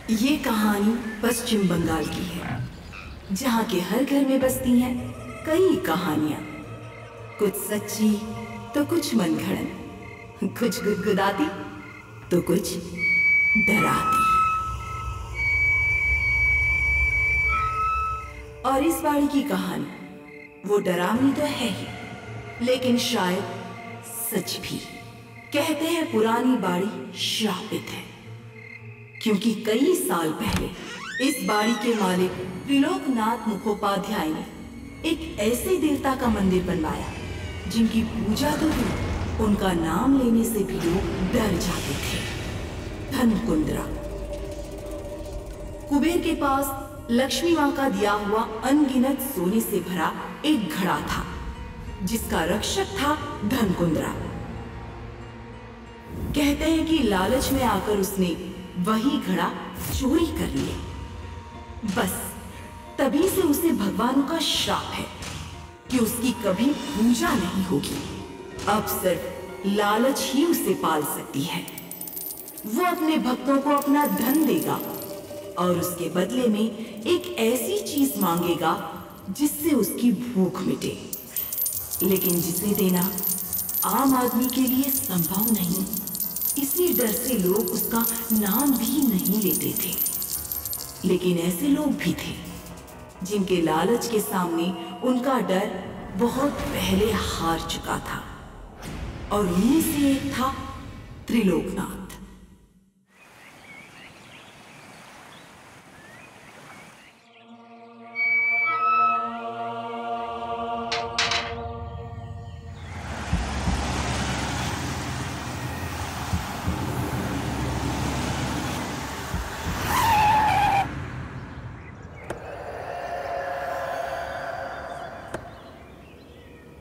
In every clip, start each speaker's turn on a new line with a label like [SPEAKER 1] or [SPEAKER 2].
[SPEAKER 1] ये कहानी पश्चिम बंगाल की है, जहाँ के हर घर में बसती हैं कई कहानियाँ। कुछ सच्ची तो कुछ मनगढ़ंत, कुछ गुदगुदाती तो कुछ डराती। और इस बाड़ी की कहानी वो डरावनी तो है ही, लेकिन शायद सच भी। कहते हैं पुरानी बाड़ी श्रापित है, क्योंकि कई साल पहले इस बाड़ी के मालिक त्रिलोकनाथ मुखोपाध्याय ने एक ऐसे देवता का मंदिर बनवाया जिनकी पूजा तो भी उनका नाम लेने से भी लोग डर जाते थे। धनकुंद्रा। कुबेर के पास लक्ष्मी मां का दिया हुआ अनगिनत सोने से भरा एक घड़ा था, जिसका रक्षक था धनकुंद्रा। कहते हैं कि लालच में आकर उसने वही घड़ा चोरी कर लिया। बस तभी से उसे भगवानों का श्राप है कि उसकी कभी पूजा नहीं होगी। अब सिर्फ लालच ही उसे पाल सकती है। वो अपने भक्तों को अपना धन देगा और उसके बदले में एक ऐसी चीज मांगेगा जिससे उसकी भूख मिटे, लेकिन जिसे देना आम आदमी के लिए संभव नहीं। इसी डर से लोग उसका नाम भी नहीं लेते थे। लेकिन ऐसे लोग भी थे जिनके लालच के सामने उनका डर बहुत पहले हार चुका था, और उन्हीं से एक था त्रिलोकनाथ।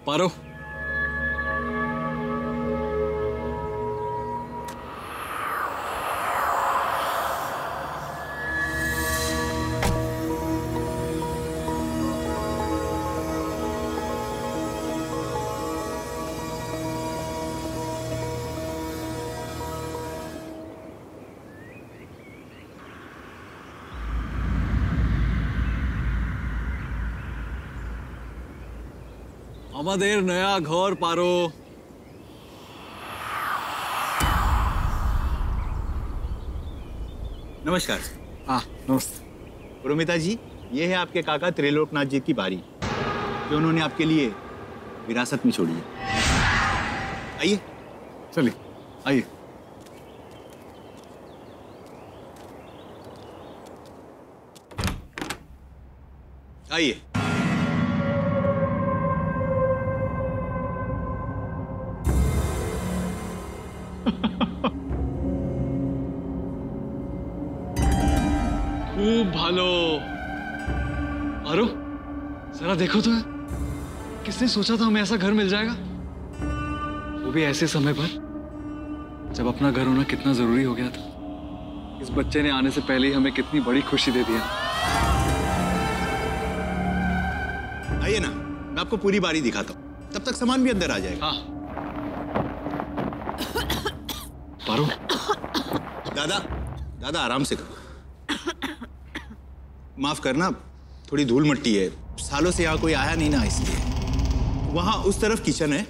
[SPEAKER 2] पारो, আমাদের नया घर पारो।
[SPEAKER 3] नमस्कार।
[SPEAKER 2] हाँ नमस्ते।
[SPEAKER 3] पुरोमिता जी, ये है आपके काका त्रिलोकनाथ जी की बारी जो उन्होंने आपके लिए विरासत में छोड़ी है। आइए।
[SPEAKER 2] चलिए आइए।
[SPEAKER 3] आइए।
[SPEAKER 2] खूब भालो। पारो, जरा देखो तो, किसने सोचा था हमें ऐसा घर मिल जाएगा, वो भी ऐसे समय पर जब अपना घर होना कितना जरूरी हो गया था। इस बच्चे ने आने से पहले ही हमें कितनी बड़ी खुशी दे दिया।
[SPEAKER 3] आइए ना, मैं आपको पूरी बारी दिखाता हूँ, तब तक सामान भी अंदर आ जाएगा।
[SPEAKER 2] हाँ। पारो।
[SPEAKER 3] दादा, दादा आराम से करो। माफ करना, थोड़ी धूल मट्टी है, सालों से यहाँ कोई आया नहीं ना, इसलिए। वहाँ उस तरफ किचन है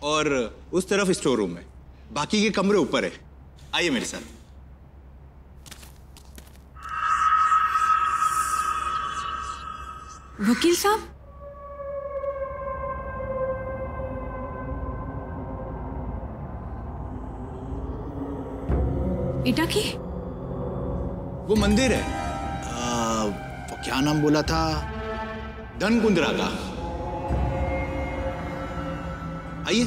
[SPEAKER 3] और उस तरफ स्टोर रूम है, बाकी के कमरे ऊपर है। आइए मेरे साथ।
[SPEAKER 4] वकील साहब, এটা কি?
[SPEAKER 3] वो मंदिर है, वो क्या नाम बोला था, धनकुंद्रा का। आइए।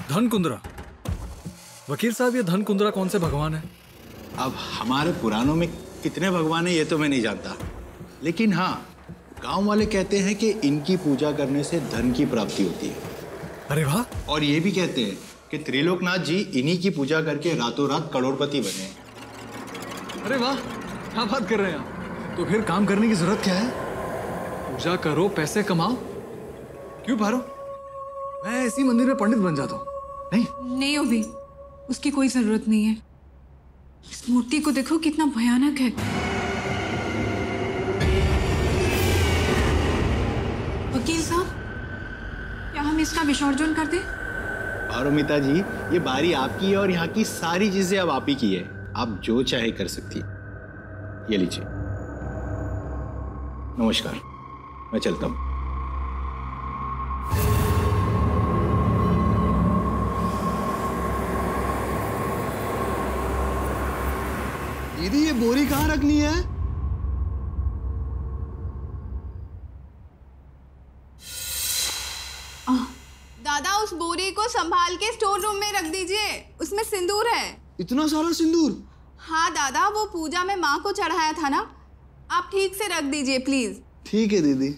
[SPEAKER 2] धनकुंद्रा। वकील साहब, ये धनकुंद्रा कौन से भगवान है?
[SPEAKER 3] अब हमारे पुराणों में कितने भगवान हैं ये तो मैं नहीं जानता, लेकिन हाँ, गांव वाले कहते हैं कि इनकी पूजा करने से धन की प्राप्ति होती है।
[SPEAKER 2] अरे वाह।
[SPEAKER 3] और ये भी कहते हैं कि त्रिलोकनाथ जी इन्हीं की पूजा करके रातों रात करोड़पति बने।
[SPEAKER 2] अरे वाह, क्या बात कर रहे हैं आप? तो फिर काम करने की जरूरत क्या है? पूजा करो, पैसे कमाओ। क्यों पारो, मैं इसी मंदिर में पंडित बन जाता हूँ।
[SPEAKER 4] नहीं अभी, उसकी कोई जरूरत नहीं है। इस मूर्ति को देखो कितना भयानक है। वकील साहब, क्या हम इसका विसर्जन कर दें?
[SPEAKER 3] और अमिता जी, ये बारी आपकी है और यहाँ की सारी चीजें अब आप ही की है। आप जो चाहे कर सकती है। ये लीजिए। नमस्कार, मैं चलता हूँ।
[SPEAKER 5] दीदी, ये बोरी कहाँ रखनी है?
[SPEAKER 6] दादा, उस बोरी को संभाल के स्टोर रूम में रख दीजिए, उसमें सिंदूर है।
[SPEAKER 5] इतना सारा सिंदूर?
[SPEAKER 6] हाँ दादा, वो पूजा में माँ को चढ़ाया था ना, आप ठीक से रख दीजिए प्लीज।
[SPEAKER 5] ठीक है दीदी।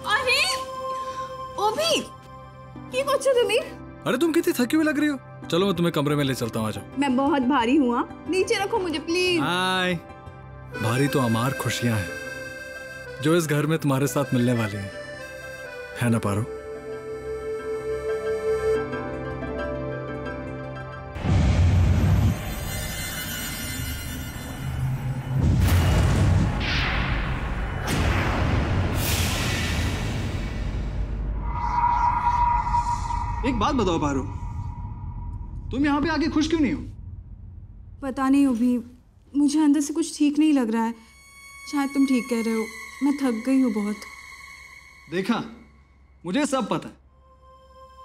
[SPEAKER 6] अरे ओभी, কি করছো তুমি?
[SPEAKER 2] अरे तुम कितनी थकी हुई लग रही हो। चलो मैं तुम्हें कमरे में ले चलता हूँ, आ जाओ।
[SPEAKER 6] मैं बहुत भारी हूँ, नीचे रखो मुझे प्लीज।
[SPEAKER 2] हाय। भारी तो हमार खुशियां हैं जो इस घर में तुम्हारे साथ मिलने वाली है ना पारो?
[SPEAKER 5] एक बात बताओ पारो, तुम यहाँ पे आके खुश क्यों नहीं हो?
[SPEAKER 4] पता नहीं अभी, मुझे अंदर से कुछ ठीक नहीं लग रहा है। शायद तुम ठीक कह रहे हो, मैं थक गई हूँ बहुत।
[SPEAKER 5] देखा, मुझे सब पता है।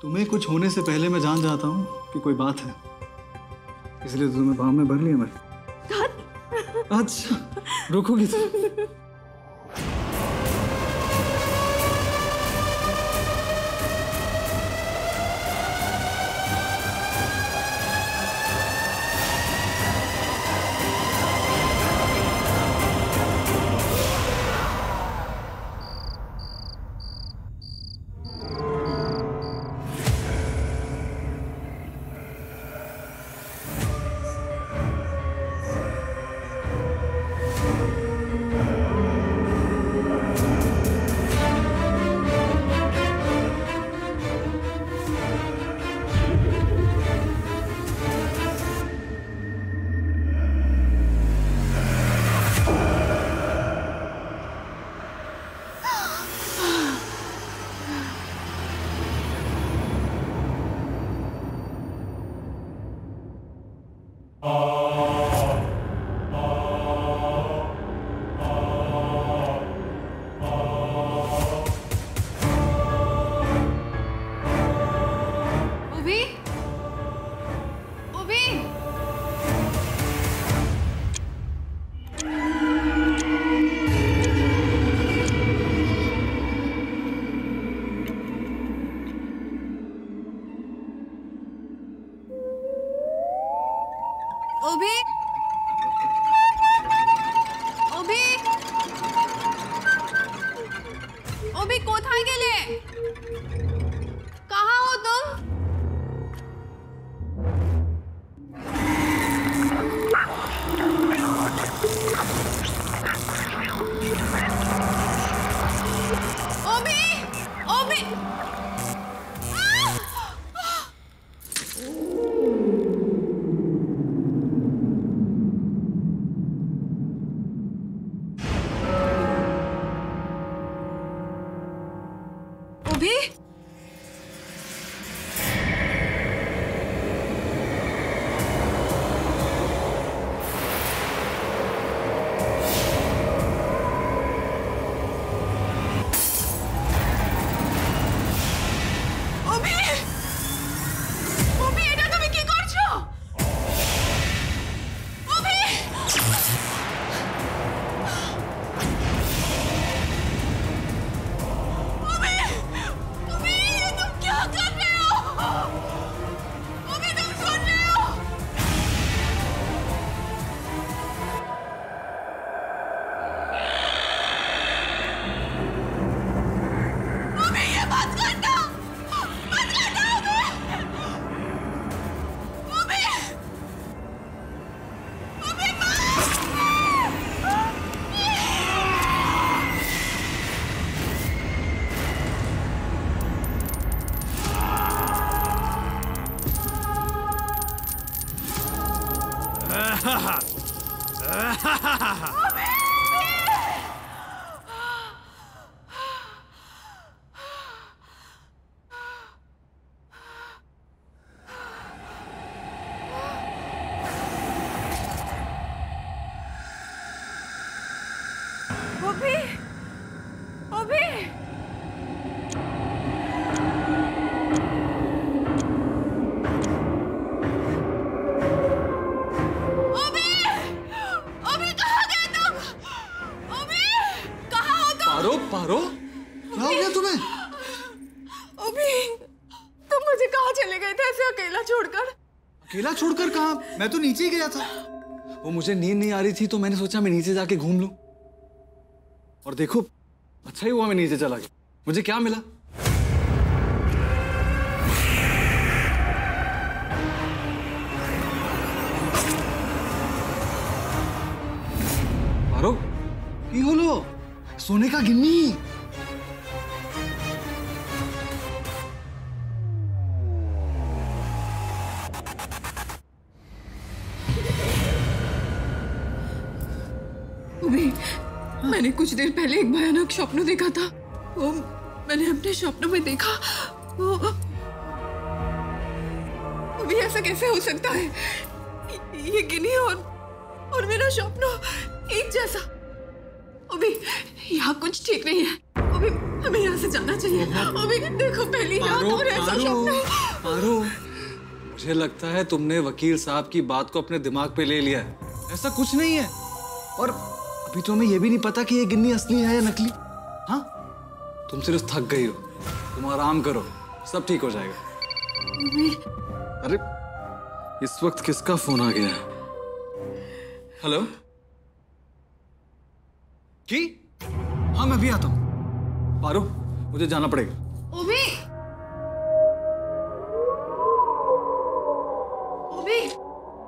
[SPEAKER 5] तुम्हें कुछ होने से पहले मैं जान जाता हूँ कि कोई बात है, इसलिए तो तुम्हें बाहों में भर लिया मैं। अच्छा, रुकोगी तो?
[SPEAKER 6] ओभी, ओभी, ओभी कोথায় গেলে? कहाँ हो तुम? ओभी, ओभी,
[SPEAKER 4] अभी अभी
[SPEAKER 5] पारो पारो, क्या हो गया तुम्हें?
[SPEAKER 4] अभी तुम मुझे कहाँ चले गए थे ऐसे अकेला छोड़कर?
[SPEAKER 5] अकेला छोड़कर कहाँ? मैं तो नीचे ही गया था। वो मुझे नींद नहीं आ रही थी तो मैंने सोचा मैं नीचे जाके घूम लूं। और देखो, अच्छा ही हुआ मैं नीचे चला गया। मुझे क्या मिला? पारो, की होलो? सोने का गिन्नी।
[SPEAKER 4] अभी मैंने कुछ देर पहले एक भयानक स्वप्न देखा था। वो मैंने अपने स्वप्न में देखा। वो अभी ऐसा कैसे हो सकता है? ये गिनी और मेरा स्वप्न एक जैसा। अभी यहाँ कुछ ठीक नहीं है। अभी हमें यहाँ से जाना चाहिए। अभी देखो पहली रात और ऐसा स्वप्न।
[SPEAKER 5] पारो, मुझे लगता है तुमने वकील साहब की बात को अपने दिमाग पे ले लिया है। ऐसा कुछ नहीं है। और अभी तो हमें ये भी नहीं पता कि ये गिन्नी असली है या नकली। हाँ, तुम सिर्फ थक गई हो। तुम आराम करो, सब ठीक हो जाएगा। अरे, इस वक्त किसका फोन आ गया है? हेलो, की? हाँ, मैं भी आता हूँ। पारो, मुझे जाना पड़ेगा।
[SPEAKER 4] ओबी, ओबी,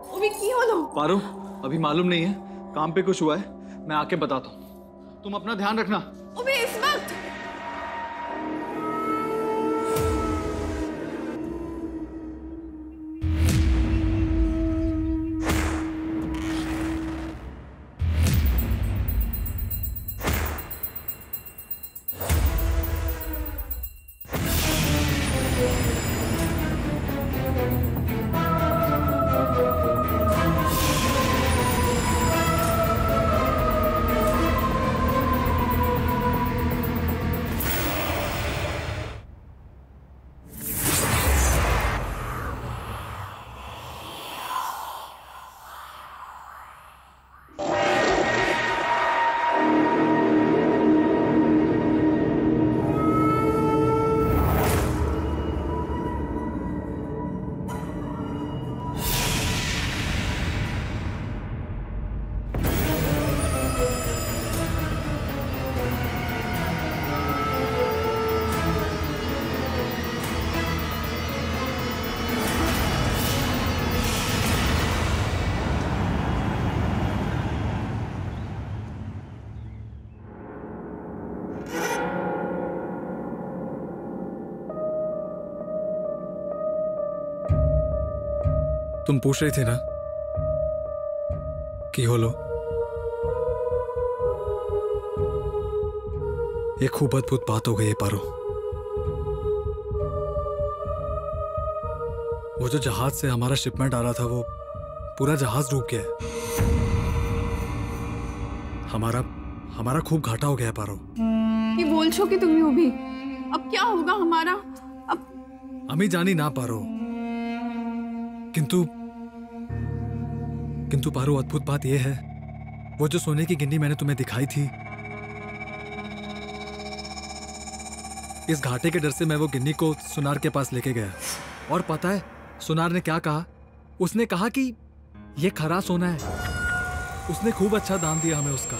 [SPEAKER 4] ओबी की होलो?
[SPEAKER 5] पारो, अभी मालूम नहीं है, काम पे कुछ हुआ है, मैं आके बताता हूँ। तुम अपना ध्यान रखना।
[SPEAKER 4] ओबी, इस वक्त?
[SPEAKER 5] तुम पूछ रही थी ना कि होलो, ये खूब अद्भुत बात हो गई है पारो। वो जो जहाज से हमारा शिपमेंट आ रहा था, वो पूरा जहाज डूब गया है। हमारा खूब घाटा हो गया है पारो।
[SPEAKER 4] ये बोल छो कि तुम्हें अभी अब क्या होगा हमारा? अब
[SPEAKER 5] अमी जानी ना पारो, किंतु पारो, अद्भुत बात यह है, वो जो सोने की गिन्नी मैंने तुम्हें दिखाई थी, इस घाटे के डर से मैं वो गिन्नी को सुनार के पास लेके गया। और पता है सुनार ने क्या कहा? उसने कहा कि ये खरा सोना है। उसने खूब अच्छा दाम दिया हमें उसका।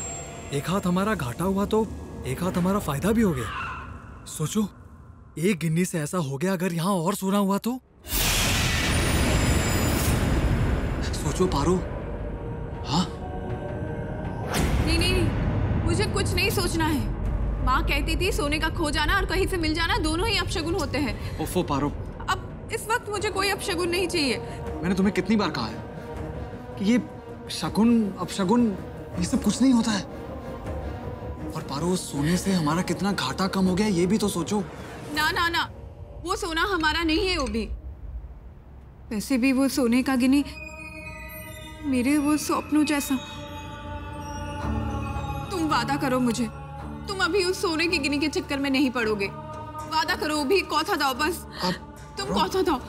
[SPEAKER 5] एक हाथ हमारा घाटा हुआ तो एक हाथ हमारा फायदा भी हो गया। सोचो, एक गिन्नी से ऐसा हो गया, अगर यहां और सोना हुआ तो? सोचो पारो। हाँ,
[SPEAKER 4] नहीं, मुझे कुछ नहीं सोचना है। माँ कहती थी सोने का खो जाना और कहीं से मिल जाना दोनों ही अपशगुन होते हैं।
[SPEAKER 5] ओफो पारो,
[SPEAKER 4] अब इस वक्त मुझे कोई अपशगुन नहीं चाहिए।
[SPEAKER 5] मैंने तुम्हें कितनी बार कहा है कि ये
[SPEAKER 2] शगुन अपशगुन ये सब कुछ नहीं होता है। और पारो, सोने से हमारा कितना घाटा कम हो गया ये भी तो सोचो।
[SPEAKER 6] ना ना ना, वो सोना हमारा नहीं है ओबी। वैसे भी वो सोने का गिनी मेरे वो स्वप्नों जैसा। तुम वादा करो मुझे, तुम अभी उस सोने की गिनी के चक्कर में नहीं पड़ोगे। वादा करो ओबी, कौथा दो बस। तुम कौथा दो।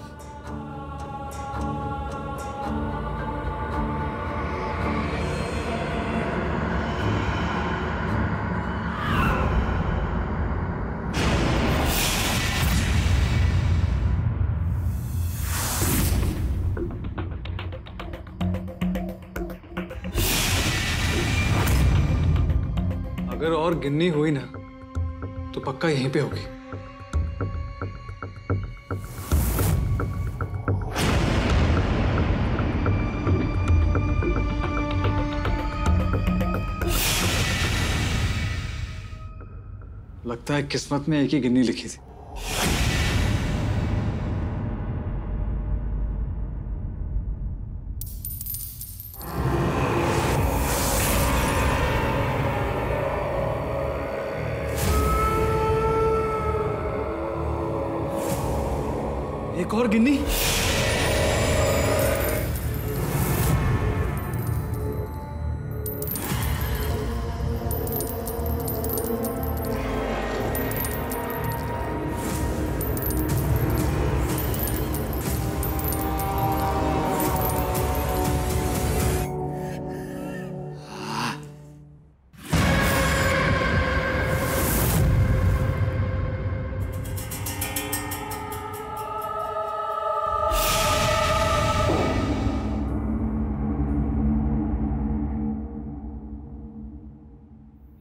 [SPEAKER 2] अगर और गिननी हुई ना तो पक्का यहीं पे होगी। लगता है किस्मत में एक ही गिननी लिखी थी। एक और गिन्नी।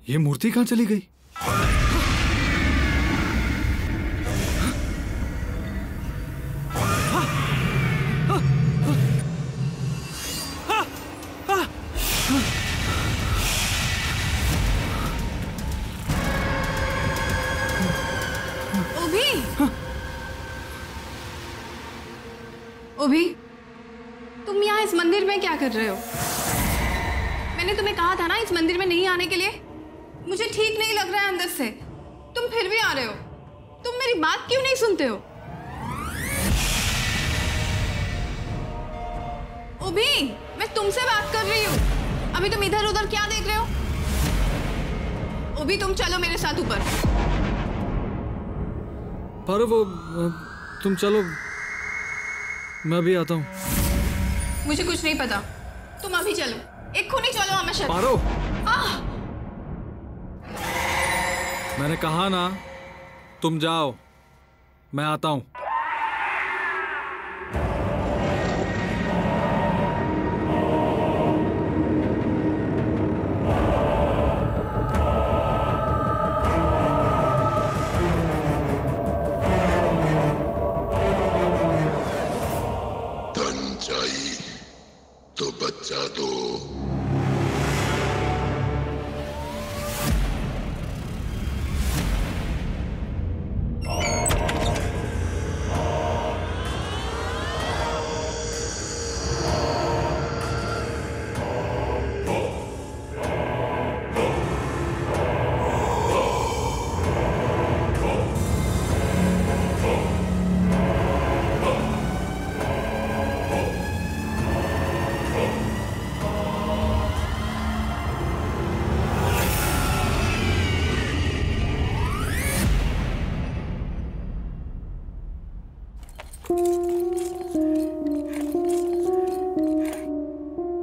[SPEAKER 2] ये मूर्ति कहाँ चली गई?
[SPEAKER 6] ओभी, तुम यहाँ इस मंदिर में क्या कर रहे हो? मैंने तुम्हें कहा था ना इस मंदिर में नहीं आने के लिए। मुझे ठीक नहीं लग रहा है अंदर से, तुम फिर भी आ रहे हो। तुम मेरी बात क्यों नहीं सुनते हो? ओभी, मैं तुमसे बात कर रही हूँ। अभी तुम इधर उधर क्या देख रहे हो? ओभी, तुम चलो मेरे साथ ऊपर।
[SPEAKER 2] पारो, वो तुम चलो, मैं भी आता हूँ।
[SPEAKER 6] मुझे कुछ नहीं पता, तुम अभी चलो। एक खूनी चलो हमेशा।
[SPEAKER 2] पारो, मैंने कहा ना, तुम जाओ, मैं आता हूँ।
[SPEAKER 7] धन चाहिए तो बच्चा दो।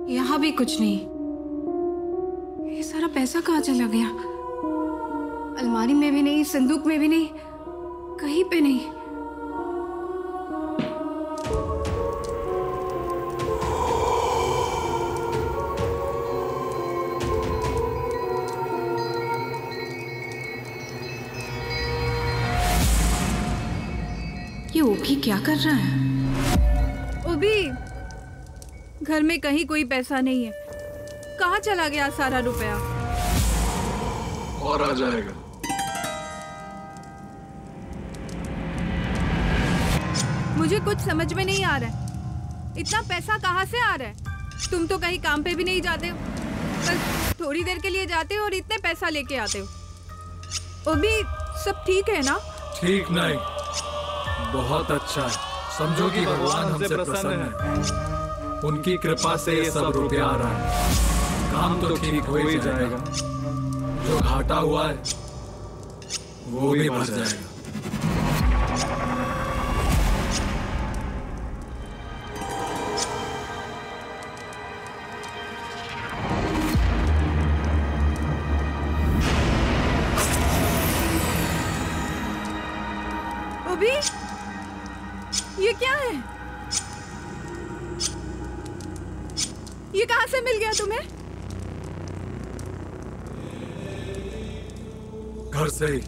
[SPEAKER 6] यहाँ भी कुछ नहीं। ये सारा पैसा कहाँ चला गया? अलमारी में भी नहीं, संदूक में भी नहीं, कहीं पे नहीं। ये ओभी क्या कर रहा है? ओभी, घर में कहीं कोई पैसा नहीं है। कहाँ चला गया सारा रुपया?
[SPEAKER 2] और आ जाएगा।
[SPEAKER 6] मुझे कुछ समझ में नहीं आ रहा है। इतना पैसा कहाँ से आ रहा है? तुम तो कहीं काम पे भी नहीं जाते हो, बस थोड़ी देर के लिए जाते हो और इतने पैसा लेके आते हो। वो भी सब ठीक है ना?
[SPEAKER 8] ठीक नहीं, बहुत अच्छा है। समझो कि भगवान हमसे प्रसन्न है, उनकी कृपा से ये सब रुपया आ रहा है। काम तो ठीक हो ही जाएगा, जो घाटा हुआ है वो भी भर जाएगा।
[SPEAKER 6] अभी ये क्या है? ये कहां से मिल गया तुम्हें?
[SPEAKER 8] घर से ही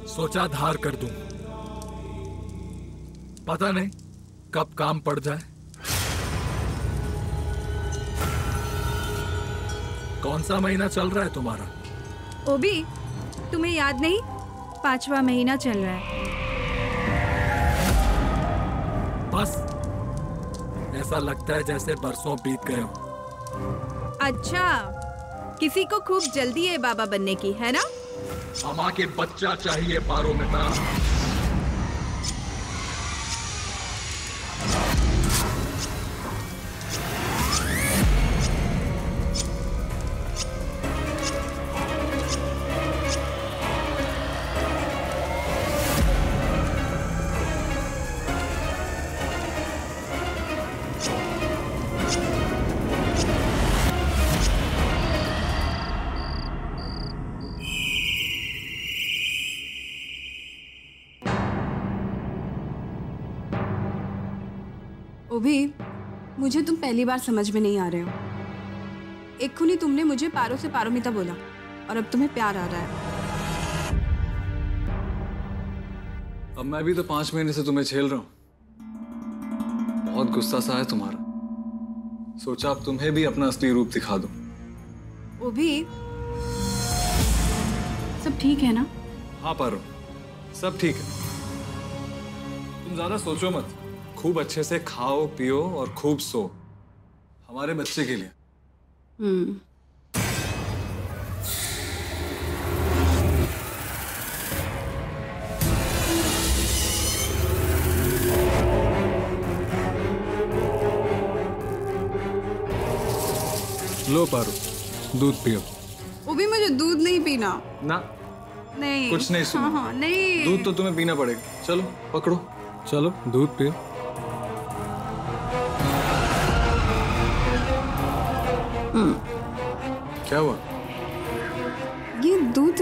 [SPEAKER 8] सोचा धार कर दूं, पता नहीं कब काम पड़ जाए। कौन सा महीना चल रहा है तुम्हारा?
[SPEAKER 6] ओबी, तुम्हें याद नहीं? 5वां महीना चल रहा है।
[SPEAKER 8] बस ऐसा लगता है जैसे बरसों बीत गए हो।
[SPEAKER 6] अच्छा, किसी को खूब जल्दी है बाबा बनने की, है ना?
[SPEAKER 8] अम्मा के बच्चा चाहिए पारोमिता।
[SPEAKER 6] ओबी, मुझे तुम पहली बार समझ में नहीं आ रहे हो। एक खूनी तुमने मुझे पारो से पारोमिता बोला और अब तुम्हें प्यार आ रहा है।
[SPEAKER 2] अब मैं भी तो 5 महीने से तुम्हें झेल रहा हूं। बहुत गुस्सा सा है तुम्हारा, सोचा अब तुम्हें भी अपना असली रूप दिखा दूं।
[SPEAKER 6] ओबी, सब ठीक है ना?
[SPEAKER 2] हाँ पारो, सब ठीक है। तुम ज्यादा सोचो मत, खूब अच्छे से खाओ पियो और खूब सो, हमारे बच्चे के लिए। लो पारो, दूध पियो।
[SPEAKER 6] ओबी, मुझे दूध नहीं पीना।
[SPEAKER 2] ना,
[SPEAKER 6] नहीं,
[SPEAKER 2] कुछ नहीं सुनो।
[SPEAKER 6] हाँ, नहीं।
[SPEAKER 2] दूध तो तुम्हें पीना पड़ेगा। चलो पकड़ो, चलो दूध पियो। क्या हुआ?
[SPEAKER 6] ये दूध।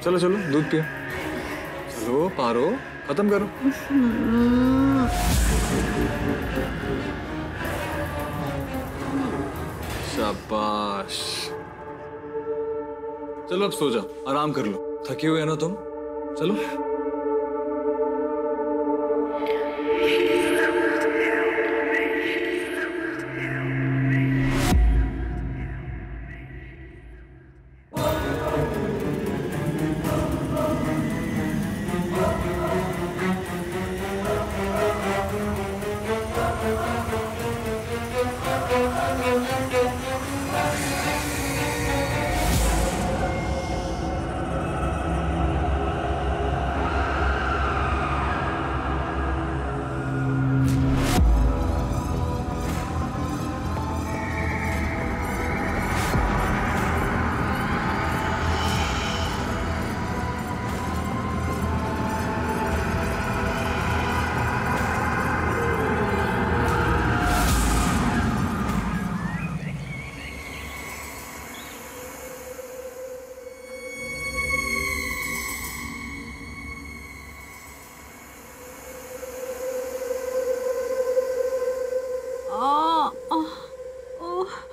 [SPEAKER 2] चलो चलो दूध पियो। चलो पारो, खत्म करो। शाबाश। चलो अब सो जाओ, आराम कर लो। थके हुए हैं ना तुम? चलो।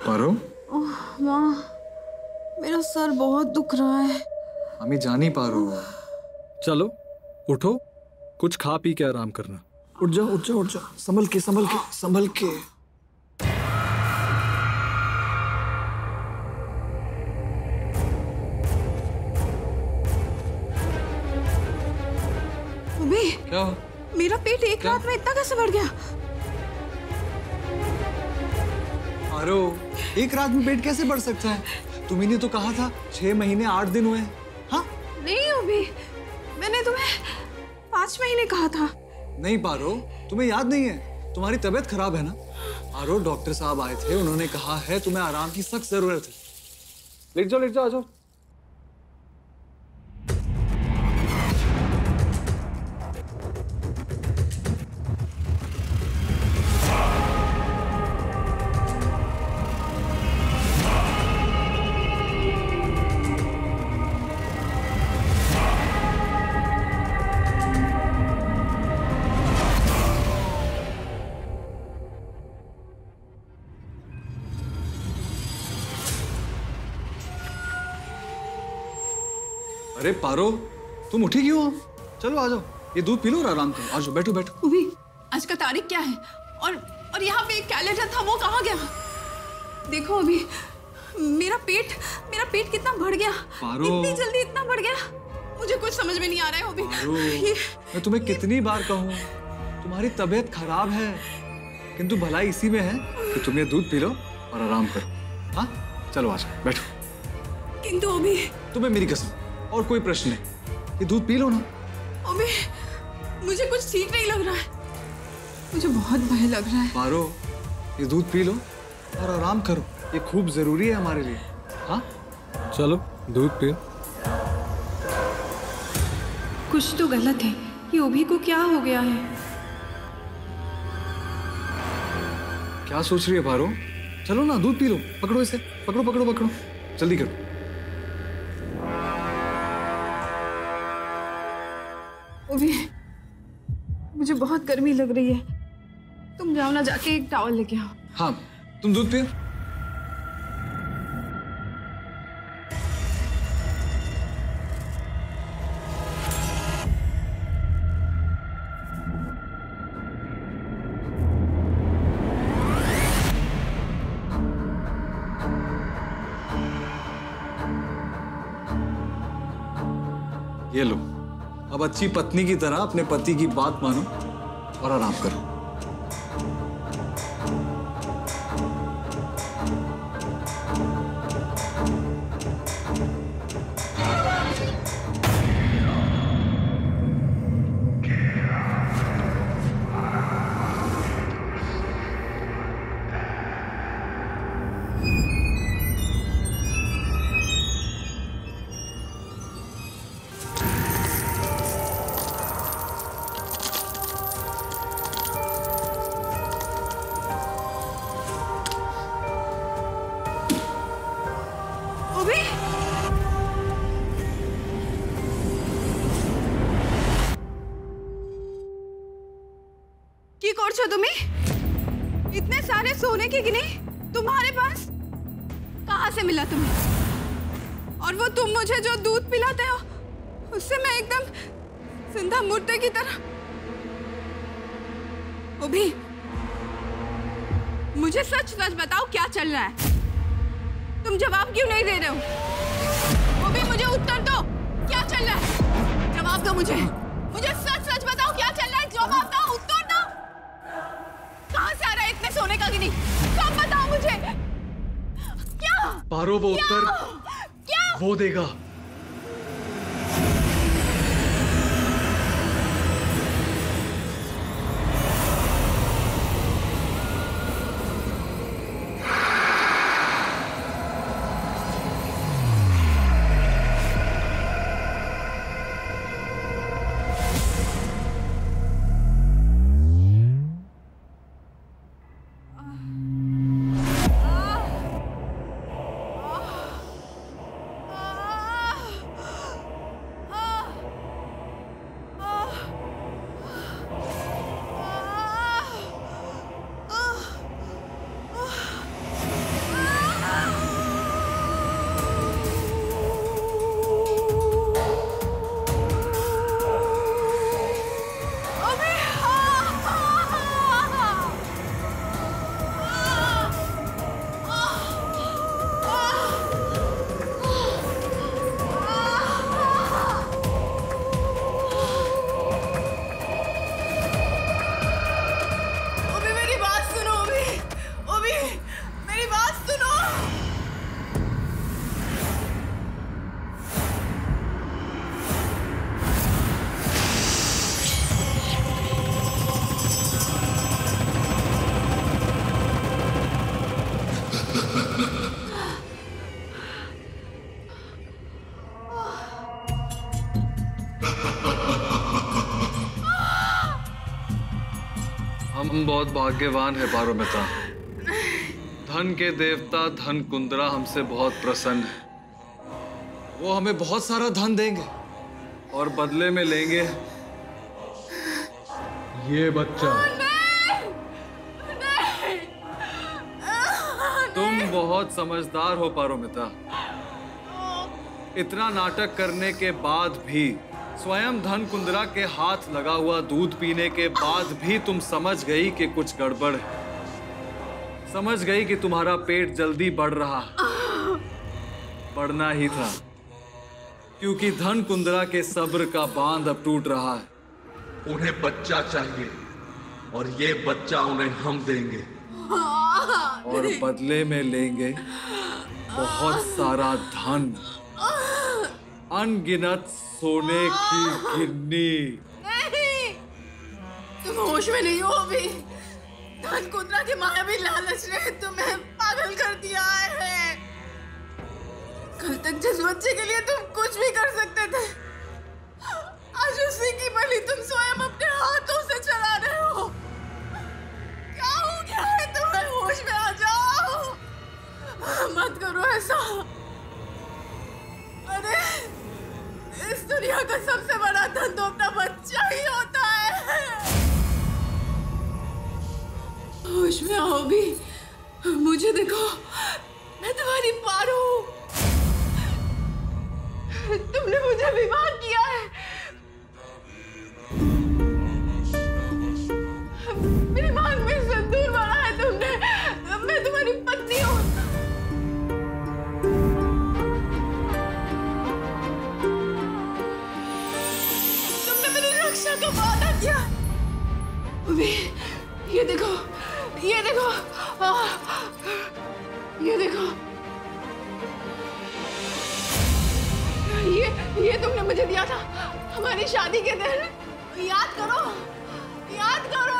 [SPEAKER 2] पारो,
[SPEAKER 6] माँ, मेरा सर बहुत दुख रहा है।
[SPEAKER 2] हमें जा नहीं पा रहा हूँ।
[SPEAKER 5] चलो उठो, कुछ खा पी के आराम करना। उठ जाओ उठ जाओ उठ जाओ, संभल के संभल के संभल के।
[SPEAKER 6] ओबी,
[SPEAKER 2] क्या?
[SPEAKER 6] मेरा पेट एक रात में इतना कैसे बढ़ गया?
[SPEAKER 5] पारो, एक रात में पेट कैसे बढ़ सकता है? तुम्ही ने तो कहा था 6 महीने 8 दिन हुए। हाँ
[SPEAKER 6] नहीं अभी, मैंने तुम्हें 5 महीने कहा था।
[SPEAKER 5] नहीं पारो, तुम्हें याद नहीं है? तुम्हारी तबीयत खराब है ना? पारो, डॉक्टर साहब आए थे, उन्होंने कहा है तुम्हें आराम की सख्त जरूरत है। लेट जाओ, आ जाओ। अरे पारो, तुम उठी क्यों हो? चलो आ जाओ, ये दूध पी लो और आराम करो। आ जाओ, बैठो बैठो।
[SPEAKER 6] अभी आज का तारीख क्या है? और यहाँ पे एक कैलेंडर था, वो कहाँ गया? देखो अभी, मेरा पेट कितना बढ़ गया।
[SPEAKER 5] पारो,
[SPEAKER 6] इतनी जल्दी इतना बढ़ गया, मुझे कुछ समझ में नहीं आ रहा है अभी।
[SPEAKER 5] पारो, मैं तुम्हें कितनी बार कहूँ, तुम्हारी तबीयत खराब है, किंतु भलाई इसी में है कि तुम ये दूध पी लो और आराम करो। हाँ चलो आ जाओ, बैठो।
[SPEAKER 6] किंतु अभी,
[SPEAKER 5] तुम्हें मेरी कसम, और कोई प्रश्न नहीं, ये दूध पी लो ना।
[SPEAKER 6] अभी मुझे कुछ ठीक नहीं लग रहा है, मुझे बहुत भय लग रहा है।
[SPEAKER 5] पारो, ये दूध पी लो और आराम करो, ये खूब जरूरी है हमारे लिए। हाँ
[SPEAKER 8] चलो दूध पियो।
[SPEAKER 6] कुछ तो गलत है, ये अभी को क्या हो गया है?
[SPEAKER 5] क्या सोच रही है पारो? चलो ना, दूध पी लो, पकड़ो इसे, पकड़ो, जल्दी करो।
[SPEAKER 6] अभी मुझे बहुत गर्मी लग रही है, तुम जाओ ना, जाके एक टॉवल लेके आओ।
[SPEAKER 5] हाँ, तुम दूध पियो। ये लो, अब अच्छी पत्नी की तरह अपने पति की बात मानो और आराम करो।
[SPEAKER 6] की करछो तुम्हें? इतने सारे सोने के गिने तुम्हारे पास कहाँ से मिला तुम्हें? और वो तुम मुझे जो दूध पिलाते हो, उससे मैं एकदम जिंदा मुर्दे की तरह। अभी मुझे सच सच बताओ, क्या चल रहा है? तुम जवाब क्यों नहीं दे रहे हो? अभी मुझे उत्तर दो, क्या चल रहा है? जवाब दो मुझे सच सच बताओ, क्या चल रहा है? जवाब दो, उत्तर दो। कहाँ से आ रहा है इतने सोने का गिनी? सब बताओ मुझे। क्या?
[SPEAKER 5] पारो, वो उत्तर
[SPEAKER 6] क्या?
[SPEAKER 5] वो देगा।
[SPEAKER 2] हम बहुत भाग्यवान है पारोमिता। धन के देवता धन कुंद्रा हमसे बहुत प्रसन्न है। वो हमें बहुत सारा धन देंगे और बदले में लेंगे
[SPEAKER 8] ये बच्चा।
[SPEAKER 2] तुम बहुत समझदार हो पारोमिता। इतना नाटक करने के बाद भी, स्वयं धन कुंद्रा के हाथ लगा हुआ दूध पीने के बाद भी तुम समझ गई कि कुछ गड़बड़ है। समझ गई कि तुम्हारा पेट जल्दी बढ़ रहा है। बढ़ना ही था, क्योंकि धन कुंद्रा के सब्र का बांध अब टूट रहा है।
[SPEAKER 8] उन्हें बच्चा चाहिए और ये बच्चा उन्हें हम देंगे
[SPEAKER 2] और बदले में लेंगे बहुत सारा धन, अनगिनत सोने की गिन्नी।
[SPEAKER 4] नहीं, तुम होश में नहीं हो अभी। धन कुंद्रा के मायावी लालच ने तुम्हें पागल कर दिया है। कल तक जिस बच्चे के लिए तुम कुछ भी कर सकते थे, आज उसी की बलि तुम स्वयं अपने हाथों से चला रहे हो। क्या हो गया है तुम्हें? होश में आ जाओ। मत करो ऐसा। अरे इस दुनिया का सबसे बड़ा धन तो अपना बच्चा ही होता है। होश में आओ भी। मुझे देखो, मैं तुम्हारी पारो हूं। तुमने मुझे विवाह किया है। मेरे मांग में सिंदूर भरा है तुमने। मैं तुम्हारी पत्नी हूं। तुमने मेरी रक्षा का वादा किया। अभी ये देखो, ये देखो, ये देखो। ये तुमने मुझे दिया था हमारी शादी के दिन। याद करो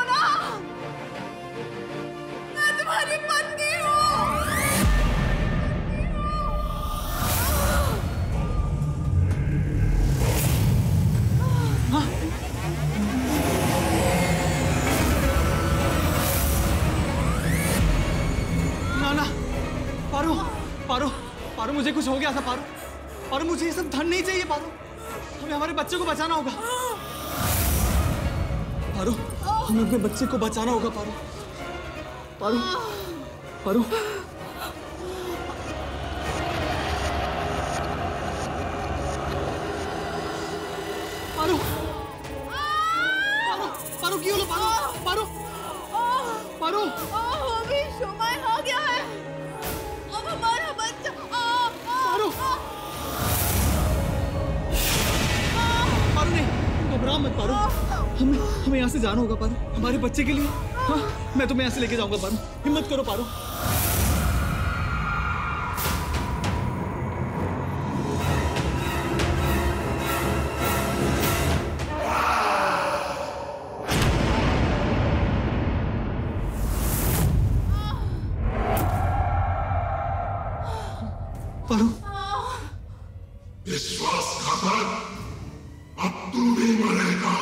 [SPEAKER 4] ना। मैं तुम्हारी पत्नी हूँ।
[SPEAKER 5] ना, पारो, मुझे कुछ हो गया था पारो, मुझे ये सब धन नहीं चाहिए पारो। हमें हमारे बच्चे को बचाना होगा पारो। हमें अपने बच्चे को बचाना होगा पारो। पारो, पारो, पारो, पारो, क्यों लो पारो, पारो,
[SPEAKER 4] अभी समय हो गया है। अब हमारा बच्चा।
[SPEAKER 5] पारो, पारो नहीं, घबरा मत पारो। हमें यहाँ से जाना होगा पारो, हमारे बच्चे के लिए। हाँ, मैं तुम्हें यहाँ से लेके जाऊंगा पारो। हिम्मत करो पारो। पारो,
[SPEAKER 7] विश्वासघातक, अब तू भी मरेगा।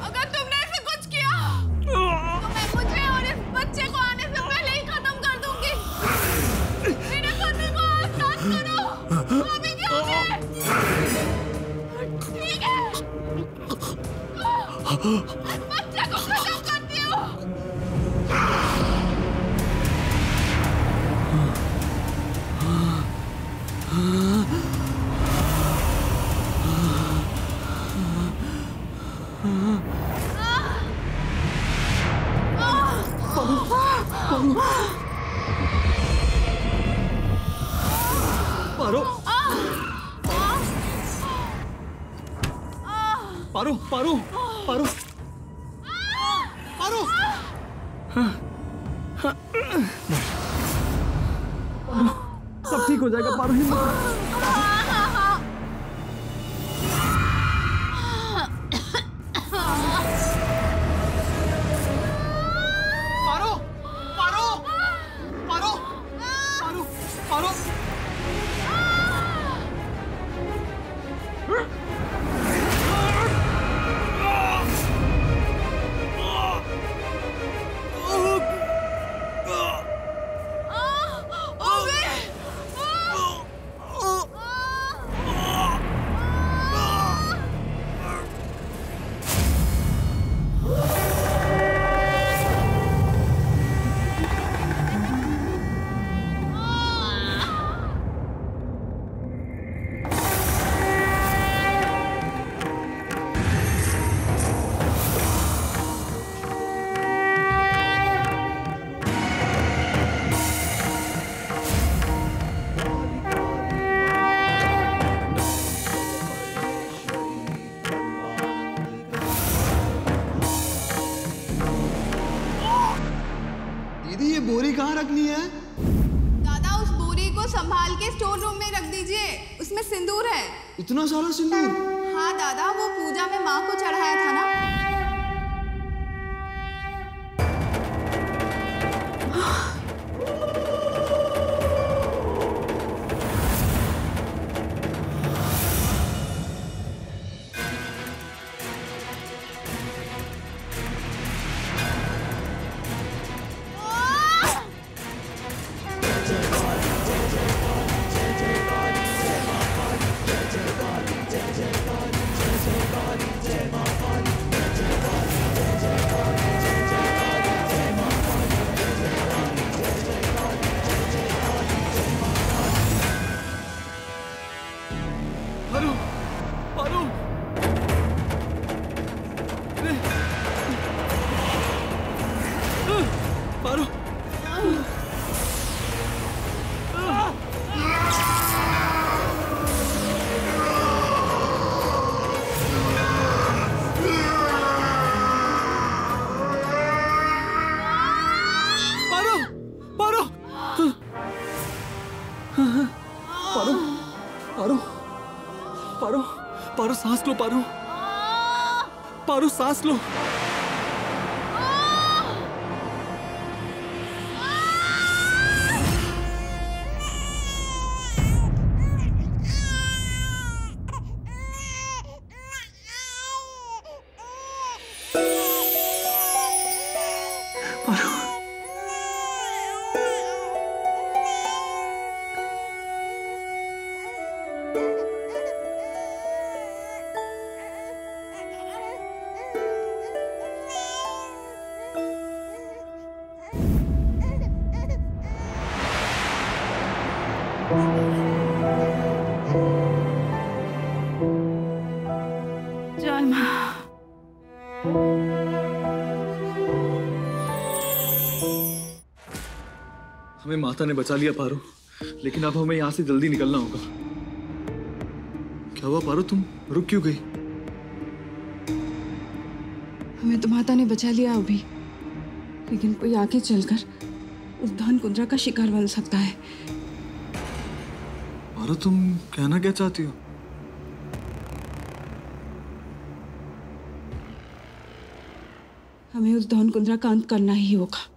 [SPEAKER 4] अगर तुमने ऐसे कुछ किया तो मैं मुझे और इस बच्चे को आने से पहले ही खत्म कर दूंगी। मेरे पति को आजाद करो। अभी क्या है? ठीक है, इस बच्चे को खत्म करती हूँ।
[SPEAKER 5] पारो, पारो, पारो, पारो, पारो, सब ठीक हो जाएगा पारो। हिम्मत बोरी कहाँ रखनी है?
[SPEAKER 6] दादा उस बोरी को संभाल के स्टोर रूम में रख दीजिए, उसमें सिंदूर है।
[SPEAKER 5] इतना सारा सिंदूर?
[SPEAKER 6] हाँ दादा, वो पूजा में माँ को चढ़ाया था ना।
[SPEAKER 5] पारो सांस लो, पारो। पारो सांस लो। हमें माता ने बचा लिया पारो, लेकिन अब हमें यहाँ से जल्दी निकलना होगा। क्या हुआ पारो, तुम रुक क्यों गई?
[SPEAKER 4] हमें तो माता ने बचा लिया अभी, लेकिन कोई आगे चलकर उस धन कुंद्रा का शिकार बन सकता है।
[SPEAKER 5] पारो, तुम कहना क्या चाहती हो?
[SPEAKER 4] हमें उस धन कुंद्रा का अंत करना ही होगा।